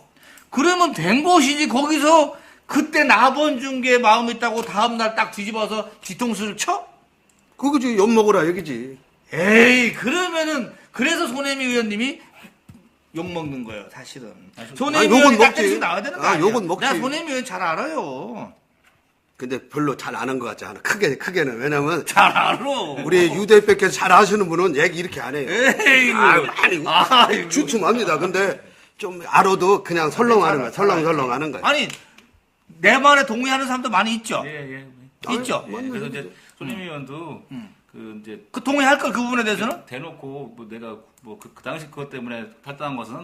그러면 된 것이지 거기서 그때 나번 준 게 마음 있다고 다음 날 딱 뒤집어서 뒤통수를 쳐? 그거지 엿먹으라 얘기지. 에이 그러면은 그래서 손혜미 의원님이 욕 먹는 거예요 사실은. 손혜미 욕은 의원이 딱 먹지. 때리고 나와야 되는 거 아, 아니야? 욕은 먹지. 내가 손혜미 의원 잘 알아요. 근데 별로 잘 안 한 것 같지 않아. 크게는 왜냐면 잘 알아. 우리 유 대표께서 잘 아시는 분은 얘기 이렇게 안 해요. 에이 아니 주춤합니다. 근데 좀 알아도 그냥 설렁하는 거야. 설렁설렁하는 거야. 아니 내 말에 동의하는 사람도 많이 있죠. 예. 있죠. 예, 그래서 이제 손혜미 의원도 그 이제 그 동의할 걸 그 부분에 대해서는 대놓고 뭐 내가 뭐 그 당시 그것 때문에 탈당한 것은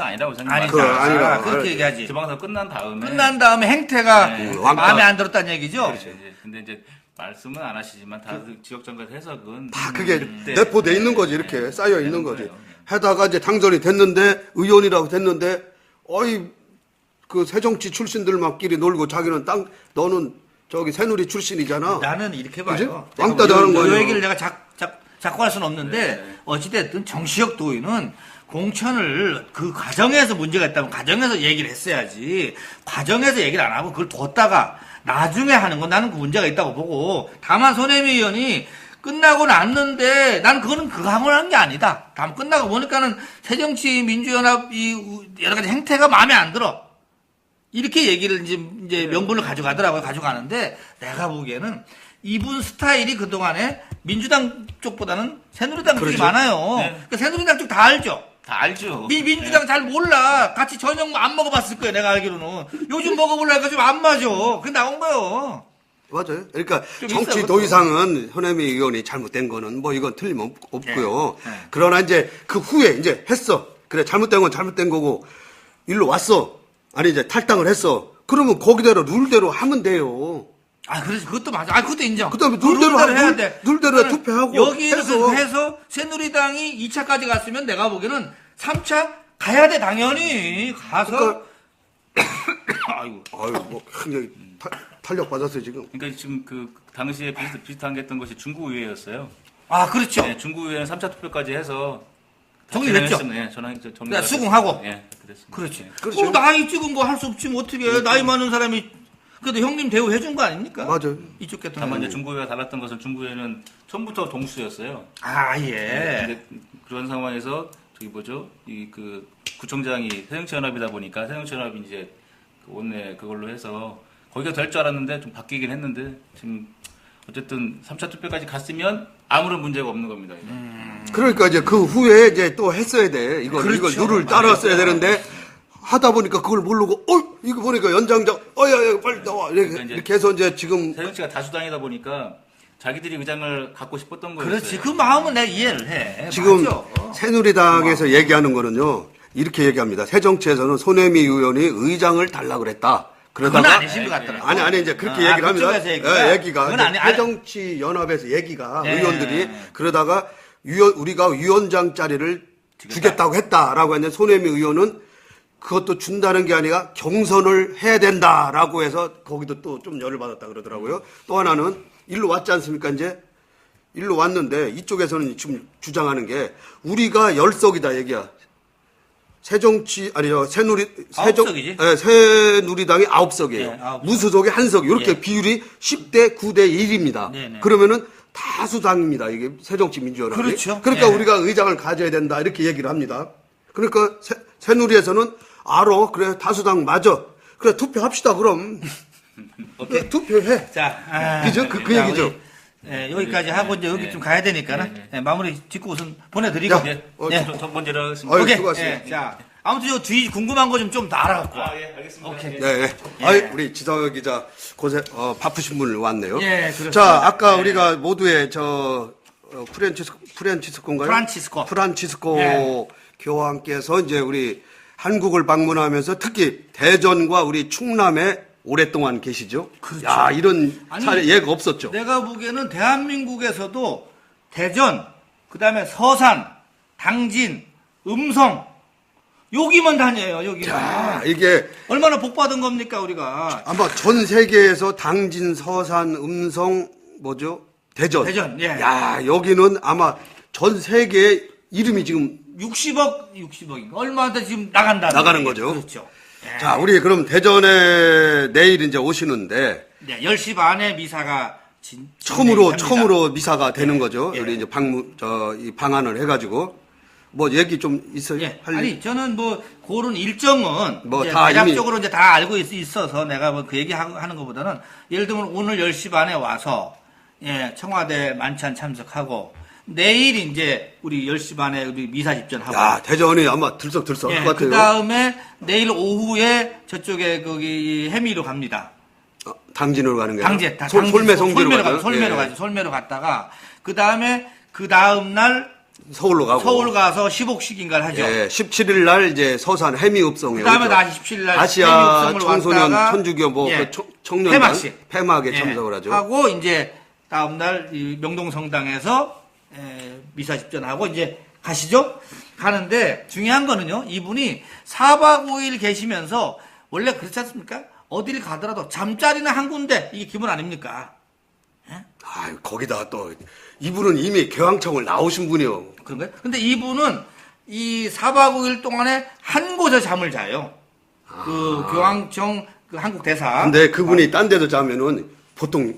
아니라고 아니 생각합니다. 그거 아니라. 그렇게 얘기하지. 지방선거 끝난 다음에 끝난 다음에 행태가 왕따. 마음에 안 들었다는 얘기죠. 그렇죠. 근데 이제 말씀은 안 하시지만 다들 지역정가 해석은 다 그게 그때 내포돼 있는 거지. 이렇게 쌓여 있는 되는 거지. 거예요. 하다가 이제 당선이 됐는데 의원이라고 됐는데 어이 그 새정치 출신들만끼리 놀고 자기는 너는 저기 새누리 출신이잖아. 나는 이렇게 그지? 봐요. 왕따도 하는 요 거예요. 얘기를 내가 자꾸 할 수는 없는데 어찌됐든 정치적 도의는 공천을 그 과정에서 문제가 있다면 과정에서 얘기를 했어야지. 과정에서 얘기를 안 하고 그걸 뒀다가 나중에 하는 건 나는 그 문제가 있다고 보고 다만 손혜미 의원이 끝나고 났는데 난 그거는 그거 하는 게 아니다. 다음 끝나고 보니까는 새정치민주연합 여러 가지 행태가 마음에 안 들어. 이렇게 얘기를 이제 명분을 가져가더라고요. 가져가는데 내가 보기에는 이분 스타일이 그동안에 민주당 쪽보다는 새누리당 쪽이 그렇죠. 많아요. 네. 그러니까 새누리당 쪽 다 알죠. 다 알죠. 민주당 잘 몰라. 같이 저녁 안 먹어봤을 거예요. 내가 알기로는. 요즘 먹어보려니까 좀 안 맞아. 그게 나온 거예요. 맞아요. 그러니까 좀 정치 있어요, 도의상은 현혜미 의원이 잘못된 거는 뭐 이건 틀림없고요. 네. 네. 그러나 이제 그 후에 이제 했어. 그래 잘못된 건 잘못된 거고 일로 왔어. 아니 이제 탈당을 했어. 그러면 거기대로 룰대로 하면 돼요. 아, 그렇지. 그것도 맞아. 아, 그것도 인정. 그다음에 그 룰대로 해야 돼. 룰대로 투표하고 여기를 해서. 해서 새누리당이 2차까지 갔으면 내가 보기에는 3차 가야 돼, 당연히. 가서. 그러니까- 아이고. 아유 뭐 굉장히 탄력 받았어요 지금. 그러니까 지금 그 당시에 비슷한 게 했던 것이 중구의회였어요. 아, 그렇죠. 네, 중구의회는 3차 투표까지 해서 정리됐죠? 네, 전화 그냥 수긍하고. 네, 그랬습니다. 그렇지. 네. 그렇죠. 나이 찍은 거 할 수 없지, 뭐 어떻게 해. 나이 많은 사람이. 그래도 형님 대우해준 거 아닙니까? 맞아요. 이쪽 계통. 다만 이제 중구의회가 달랐던 것은 중구의회는 처음부터 동수였어요. 아, 네, 예. 근데 그런 상황에서 저기 뭐죠? 이 그 구청장이 새정치연합이다 보니까 새정치연합이 이제 그 원내 그걸로 해서 거기가 될 줄 알았는데 좀 바뀌긴 했는데 지금 어쨌든 3차 투표까지 갔으면 아무런 문제가 없는 겁니다. 그러니까 이제 그 후에 이제 또 했어야 돼. 이걸 그렇죠. 룰을 따랐어야 되는데 하다 보니까 그걸 모르고 이거 보니까 연장자 야 빨리 나와 그러니까 이렇게 해서 이제 지금 새정치가 다수당이다 보니까 자기들이 의장을 갖고 싶었던 거였어요. 그렇지. 그 마음은 내가 이해를 해. 지금 맞죠? 새누리당에서 얘기하는 거는요. 이렇게 얘기합니다. 새정치에서는 손혜미 의원이 의장을 달라 그랬다. 그건 그러다가 아니신 것 같더라고. 아니 이제 그렇게 얘기를 합니다. 그쪽에서 얘기가? 예, 얘기가 그건 아니, 아니. 새정치 연합에서 얘기가 예. 의원들이 그러다가 우리가 위원장 자리를 주겠다고 했다라고 했는데 손혜미 의원은 그것도 준다는 게 아니라 경선을 해야 된다라고 해서 거기도 또 좀 열을 받았다 그러더라고요. 또 하나는 일로 왔지 않습니까? 이제 일로 왔는데 이쪽에서는 지금 주장하는 게 우리가 열석이다 얘기야. 새정치 아니요 아홉석이지? 새누리당이 9석이에요. 네, 9석. 무소속이 1석. 이렇게 예. 비율이 10대 9대 1입니다. 네네. 그러면은 다수당입니다. 이게 새정치민주연합이. 그렇죠. 그러니까 예. 우리가 의장을 가져야 된다 이렇게 얘기를 합니다. 그러니까 새누리에서는 알어 그래 다수당 맞아. 그래 투표합시다 그럼. 그래, 투표해. 자, 그죠? 그 얘기죠. 우리, 여기까지 하고 이제 여기 좀 가야 되니까는 마무리 짓고 우선 보내드리고. 야, 네, 네. 첫 번째 하겠습니다. 아유, 오케이. 수고하셨어요. 자, 아무튼 저 뒤 궁금한 거 좀 더 알아갖고. 와. 예, 알겠습니다. 오케이. 네. 아이, 우리 지성혁 기자 고생 바쁘신 분을 왔네요. 예, 그렇습니다. 자, 아까 예. 우리가 모두의 프란치스코인가요? 프란치스코. 프란치스코 예. 교황께서 이제 우리 한국을 방문하면서 특히 대전과 우리 충남에 오랫동안 계시죠. 그렇죠. 야, 이런 아니, 사례 예가 없었죠. 내가 보기에는 대한민국에서도 대전, 그 다음에 서산, 당진, 음성, 여기만 다녀요, 여기만. 야, 이게 얼마나 복 받은 겁니까, 우리가. 아마 전 세계에서 당진, 서산, 음성 뭐죠? 대전. 대전, 예. 야, 여기는 아마 전 세계에 이름이 지금 60억인가? 얼마한테 지금 나간다. 나가는 거죠. 그렇죠. 예. 자, 우리 그럼 대전에 내일 이제 오시는데 네, 10시 반에 미사가 처음으로 미사가 되는 거죠. 예. 우리 이제 이 방안을 해가지고 뭐 얘기 좀 있어요. 예. 할 아니, 저는 뭐, 그런 일정은, 뭐 이제 다 대략적으로 이제 다 알고 있어서 내가 뭐 그 얘기 하는 것보다는, 예를 들면 오늘 10시 반에 와서, 예, 청와대 만찬 참석하고, 내일 이제 우리 10시 반에 우리 미사 집전하고. 야, 대전이 아마 들썩들썩 할 예, 것 같아요. 그 다음에 내일 오후에 저쪽에 거기 해미로 갑니다. 당진으로 가는 게 당진, 솔매 성지로 가죠. 솔매로 예. 가죠. 솔매로 갔다가, 그 다음에 그 다음날 서울로 가고 서울 가서 10옥식인가를 하죠. 예, 17일 날 이제 서산 해미읍성에 그다음에 오죠. 다시 17일 날 아시아 해미읍성을 청소년 왔다가, 천주교 뭐 예, 그 청년단 폐막식. 폐막에 예, 참석을 하죠. 하고 이제 다음날 이 명동성당에서 미사 집전하고 이제 가시죠. 가는데 중요한 거는요. 이분이 4박 5일 계시면서 원래 그렇지 않습니까? 어딜 가더라도 잠자리는 한 군데 이게 기본 아닙니까? 아유, 거기다 또 이분은 이미 교황청을 나오신 분이요. 그런가요? 근데 이분은 이 4박 5일 동안에 한 곳에 잠을 자요. 그 교황청 그 한국 대사. 근데 그분이 딴 데도 자면은 보통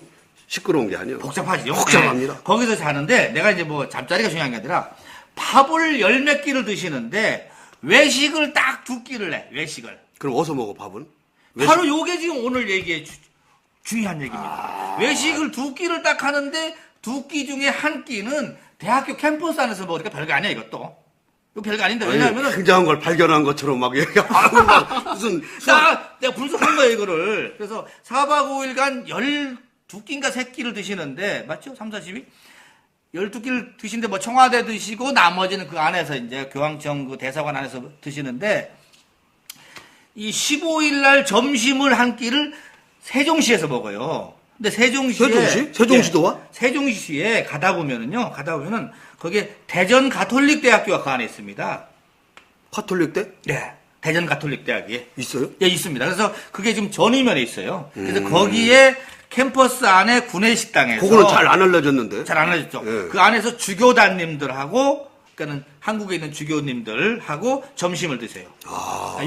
시끄러운 게 아니에요. 복잡하죠. 복잡합니다. 네. 거기서 자는데 내가 이제 뭐 잠자리가 중요한 게 아니라 밥을 열 몇 끼를 드시는데 외식을 딱 2끼를 내. 외식을. 그럼 어디서 먹어 밥은? 바로 요게 지금 오늘 얘기의 중요한 얘기입니다. 외식을 2끼를 딱 하는데 2끼 중에 1끼는 대학교 캠퍼스 안에서 먹으니까 별거 아니야 이것도. 이거 별거 아닌데 왜냐하면은 굉장한 걸 발견한 것처럼 막 얘기하고 막 무슨 내가 분석한 거예요 이거를. 그래서 4박 5일간 12끼인가 3끼를 드시는데 맞죠? 3, 4, 12? 12끼를 드시는데 뭐 청와대 드시고 나머지는 그 안에서 이제 교황청 그 대사관 안에서 드시는데 이 15일 날 점심을 한 끼를 세종시에서 먹어요. 근데 세종시에 세종시? 세종시도 와? 세종시에 가다 보면은요. 거기에 대전 가톨릭 대학교가 그 안에 있습니다. 카톨릭 때 네. 대전 가톨릭 대학이 있어요? 예, 있습니다. 그래서 그게 지금 전이면에 있어요. 그래서 거기에 캠퍼스 안에 구내식당에서 그거는 잘 안 알려졌는데. 잘 안 알려졌죠. 예. 그 안에서 주교단님들하고 그러니까는 한국에 있는 주교님들하고 점심을 드세요.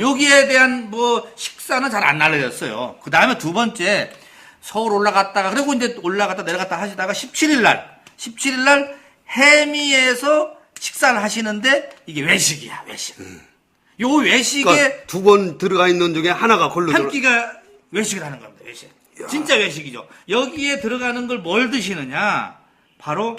여기에 대한 뭐 식사는 잘 안 알려졌어요. 그 다음에 두 번째 서울 올라갔다가 그리고 이제 올라갔다 내려갔다 하시다가 17일 날 해미에서 식사를 하시는데 이게 외식이야 외식. 요 외식에 그러니까 2번 들어가 있는 중에 하나가 걸로 한 끼가 외식을 하는 겁니다. 외식. 진짜 외식이죠. 여기에 들어가는 걸 뭘 드시느냐? 바로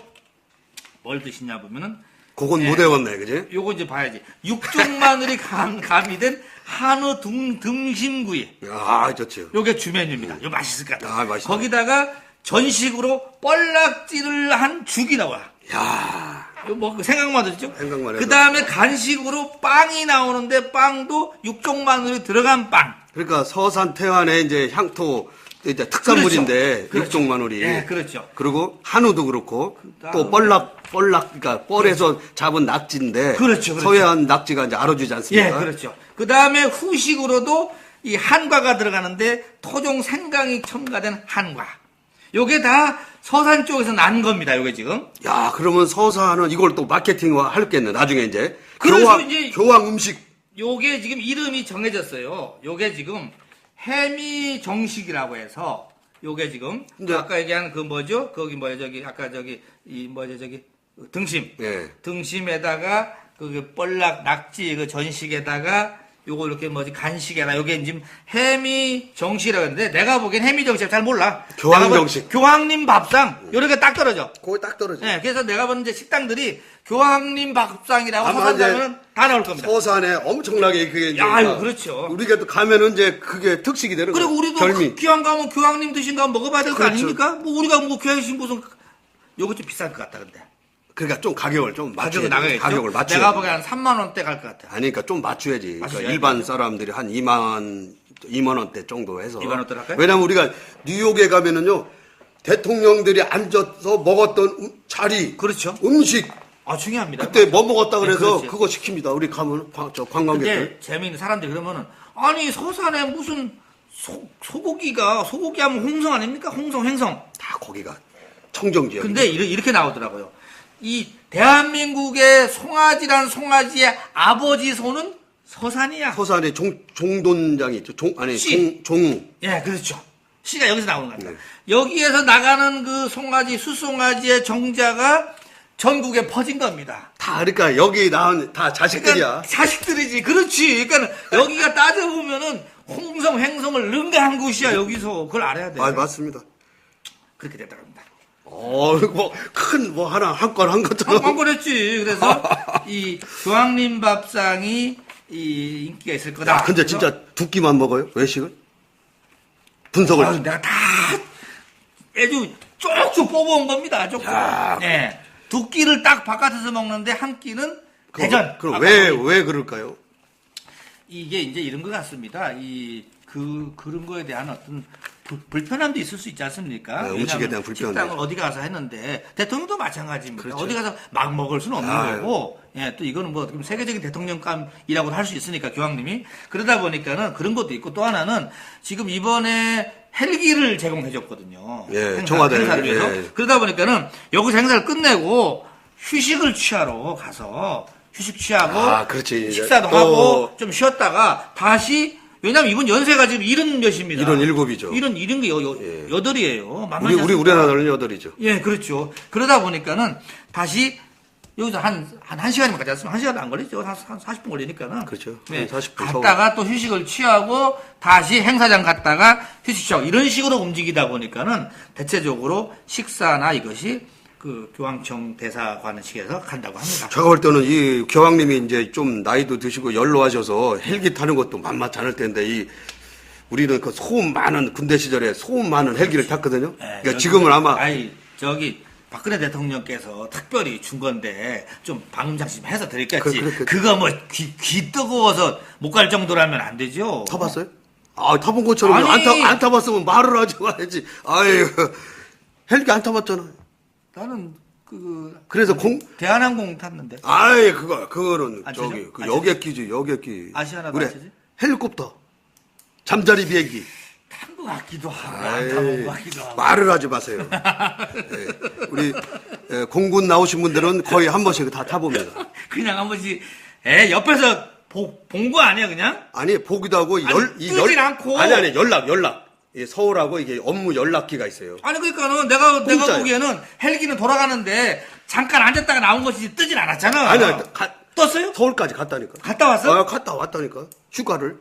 뭘 드시냐 보면은 그건 못 외웠네, 그지? 요거 이제 봐야지. 육종 마늘이 가미된 한우 등심구이. 아, 좋죠. 요게 주 메뉴입니다. 요 맛있을 것 같아요. 아, 맛있다. 거기다가 전식으로 뻘락질을 한 죽이 나와. 야, 이거 뭐 생각만 하죠? 생각만 해도. 그 다음에 간식으로 빵이 나오는데 빵도 육종 마늘이 들어간 빵. 그러니까 서산 태안의 이제 향토 이제 특산물인데 그렇죠. 육종 마늘이. 예, 그렇죠. 그리고 한우도 그렇고 그다음에- 또 뻘락 그러니까 뻘에서 잡은 낙지인데 그렇죠, 그렇죠. 서해안 낙지가 이제 알아주지 않습니까? 예, 그렇죠. 그 다음에 후식으로도 이 한과가 들어가는데 토종 생강이 첨가된 한과. 요게 다 서산 쪽에서 난 겁니다. 요게 지금. 야, 그러면 서산은 이걸 또 마케팅화 할겠네. 나중에 이제 그래서 이제 교황 음식. 요게 지금 이름이 정해졌어요. 요게 지금 해미 정식이라고 해서 요게 지금 근데- 아까 얘기한 그 뭐죠? 거기 뭐야 저기 아까 저기 이 뭐죠 저기 등심. 예. 등심에다가 그 뻘락 낙지 그 전식에다가 요거 이렇게 뭐지 간식에다 요게 지금 해미 정식이라고 하는데 내가 보기엔 해미 정식 잘 몰라. 교황 내가 보기엔 정식. 교황님 밥상 요렇게 딱 떨어져. 거기 딱 떨어져. 예, 그래서 내가 보는 이제 식당들이 교황님 밥상이라고 아마 서산 이제 가면 다 나올 겁니다. 서산에 엄청나게 그게 이제 야, 그렇죠. 우리가 또 가면은 이제 그게 특식이 되는 그리고 거예요. 우리도 별미. 귀한 가면 교황님 드신 거 먹어봐야 될 거 그렇죠. 아닙니까? 뭐 우리가 뭐 교황님 무슨 요거 좀 비쌀 것 같다 근데. 그러니까 좀 가격을 좀 가격이 맞춰야 나가겠죠. 가격을 맞춰야 내가 보기엔 한 3만 원대 갈 것 같아. 아니, 그러니까 좀 맞춰야지. 그러니까 맞춰야지. 일반 사람들이 한 2만 원대 정도 해서. 2만 원대 할까요? 왜냐면 우리가 뉴욕에 가면은요, 대통령들이 앉아서 먹었던 자리. 그렇죠. 음식. 아 중요합니다. 그때 뭐 먹었다 네, 그래서 그렇지. 그거 시킵니다. 우리 가면, 관광객들. 근데 재미있는 사람들이 그러면은 아니 서산에 무슨 소고기 하면 홍성 아닙니까? 홍성 횡성. 다 거기가 청정지역. 근데 이렇게 나오더라고요. 이 대한민국의 송아지의 아버지 소는 서산이야. 서산에 종돈장이 있죠. 씨. 종우. 예, 그렇죠. 씨가 여기서 나오는 겁니다. 네. 여기에서 나가는 그 송아지, 수송아지의 정자가 전국에 퍼진 겁니다. 다, 그러니까 여기 낳은 다 자식들이야. 그러니까 자식들이지. 그렇지. 그러니까 여기가 따져보면은 홍성, 횡성을 능가한 곳이야, 여기서. 그걸 알아야 돼. 아, 맞습니다. 그렇게 됐다고 합니다. 한 건 한 것처럼. 한 건 했지. 그래서 이 교황님 밥상이 이 인기가 있을 거다. 야, 근데 진짜 2끼만 먹어요? 외식을? 분석을. 아, 내가 다 아주 쪽쪽 뽑아온 겁니다. 쪽쪽. 야, 네. 2끼를 딱 바깥에서 먹는데 한 끼는 대전. 그럼 아까 왜 그럴까요? 이게 이제 이런 것 같습니다. 그런 거에 대한 어떤 불편함도 있을 수 있지 않습니까? 네, 음식에 왜냐하면 대한 불편. 식당을 어디 가서 했는데 대통령도 마찬가지입니다. 그렇죠. 어디 가서 막 먹을 수는 없는 아유. 거고, 예, 또 이거는 뭐 세계적인 대통령감이라고 할 수 있으니까 교황님이 그러다 보니까는 그런 것도 있고 또 하나는 지금 이번에 헬기를 제공해줬거든요. 예, 청와대 행사를 헬기, 위해서. 예. 그러다 보니까는 여기서 행사를 끝내고 휴식을 취하러 가서 휴식 취하고 아, 그렇지. 식사도 또- 하고 좀 쉬었다가 다시 왜냐면 이분 연세가 지금 70몇입니다. 77이죠. 70게 여덟이에요. 우리나라는 8이죠. 예, 그렇죠. 그러다 보니까는 다시 여기서 한 1시간이면 가지 않습니까? 1시간 안 걸리죠. 한 40분 걸리니까는. 그렇죠. 네. 한 40분 갔다가 또 휴식을 취하고 다시 행사장 갔다가 휴식 취하고 이런 식으로 움직이다 보니까는 대체적으로 식사나 이것이 그 교황청 대사관식에서 간다고 합니다. 제가 볼 때는 이 교황님이 이제 좀 나이도 드시고 연로하셔서 헬기 타는 것도 만만치 않을 텐데 우리는 그 소음 많은 군대 시절에 소음 많은 헬기를 탔거든요. 네, 그러니까 지금은 아마 저기 박근혜 대통령께서 특별히 준 건데 좀 방음 장치 좀 해서 드릴겠지. 그렇겠지. 그거 뭐 귀 뜨거워서 못 갈 정도라면 안 되죠. 타봤어요? 아, 타본 것처럼 아니. 안 타봤으면 말을 하지 말아야지. 아유, 헬기 안 타봤잖아. 나는 그래서 대한항공 탔는데. 아이, 그거는 안 저기 치죠? 그 안 여객기지, 여객기. 아시아나도 그래, 안 치지? 헬리콥터, 잠자리 비행기. 탄 것 같기도 하고 아이, 안 타본 것 같기도 하고. 말을 하지 마세요. 예, 우리 공군 나오신 분들은 거의 한 번씩 다 타봅니다. 그냥 한 번씩 옆에서 본 거 아니야 그냥? 아니, 보기도 하고 뜨진 않고. 아니 연락. 이 서울하고 이게 업무 연락기가 있어요. 아니 그러니까는 내가 공짜예요. 보기에는 헬기는 돌아가는데 잠깐 앉았다가 나온 것이지 뜨진 않았잖아. 아니, 떴어요? 서울까지 갔다니까. 갔다 왔어? 아, 갔다 왔다니까. 휴가를.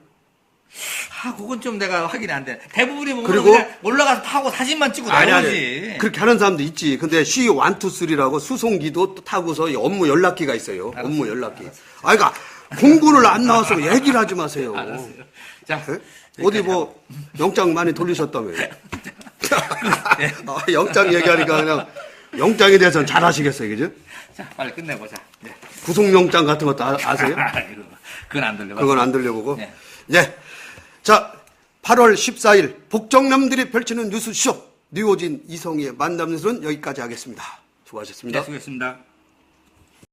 그건 좀 내가 확인이 안 돼. 대부분이 보면 그리고- 그냥 올라가서 타고 사진만 찍고 나오지. 그렇게 하는 사람도 있지. 근데 C123라고 수송기도 또 타고서 이 업무 연락기가 있어요. 업무 연락기. 아, 그러니까 공군을 안 나와서 얘기를 하지 마세요. 알았어요. 자, 예? 어디 뭐 영장 많이 돌리셨다며요. 영장 얘기하니까 그냥 영장에 대해서는 잘 하시겠어요, 그죠? 자, 빨리 끝내보자. 네. 구속영장 같은 것도 아세요? 그건 안 들려. 그건 안 들려보고. 네. 예. 자, 8월 14일 복정남들이 펼치는 뉴스쇼 뉴오진 이성희의 만남 뉴스는 여기까지 하겠습니다. 수고하셨습니다. 네, 수고했습니다.